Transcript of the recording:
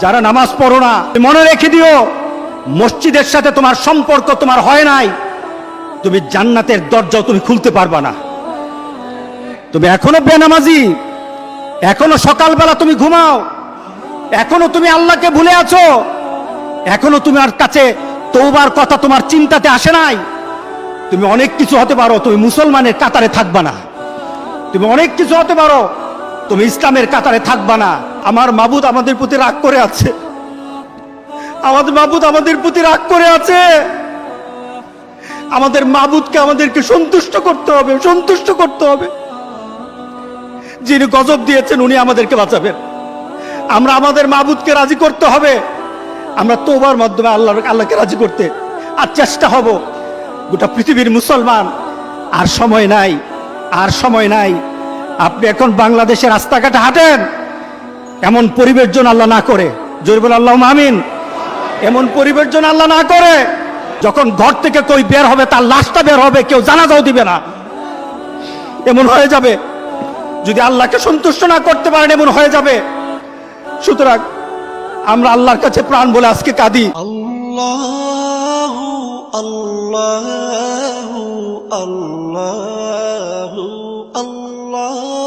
যারা নামাজ পড়ো না, মনে রেখে দিও, মসজিদের সাথে তোমার সম্পর্ক তোমার হয় নাই, তুমি জান্নাতের দরজাও তুমি খুলতে পারবা না। তুমি এখনো বেনামাজি, এখনো সকালবেলা তুমি ঘুমাও, এখনো তুমি আল্লাহকে ভুলে আছো, এখনো তোমার কাছে তওবার কথা তোমার চিন্তাতে আসে নাই। তুমি অনেক কিছু হতে পারো, তুমি মুসলমানের কাতারে থাকবা না। তুমি অনেক কিছু হতে পারো, তুমি ইসলামের কাতারে থাকবা না। আমার মাবুদ আমাদের প্রতি রাগ করে আছে, আমাদের মাবুদ আমাদের প্রতি রাগ করে আছে। আমাদের মাবুদকে আমাদেরকে সন্তুষ্ট করতে হবে, সন্তুষ্ট করতে হবে। যিনি গজব দিয়েছেন উনি আমাদেরকে বাঁচাবেন। আমরা আমাদের মাবুদকে রাজি করতে হবে। আমরা তওবার মাধ্যমে আল্লাহকে রাজি করতে আর চেষ্টা হব। গোটা পৃথিবীর মুসলমান, আর সময় নাই, আর সময় নাই। আপনি এখন বাংলাদেশের রাস্তাঘাটে হাঁটেন, এমন পরিবেশ যেন আল্লাহ না করে, জোরে বলে আল্লাহুম্মা আমিন। এমন পরিবেশ যেন আল্লাহ না করে, যখন ঘর থেকে কই বের হবে তার লাশটা বের হবে, কেউ জানাজাও দিবে না। এমন হয়ে যাবে যদি আল্লাহকে সন্তুষ্ট না করতে পারেন, এমন হয়ে যাবে। সুতরাং আমরা আল্লাহর কাছে প্রাণ বলে আজকে কাঁদি। আল্লাহু আল্লাহু আল্লাহু আল্লাহ।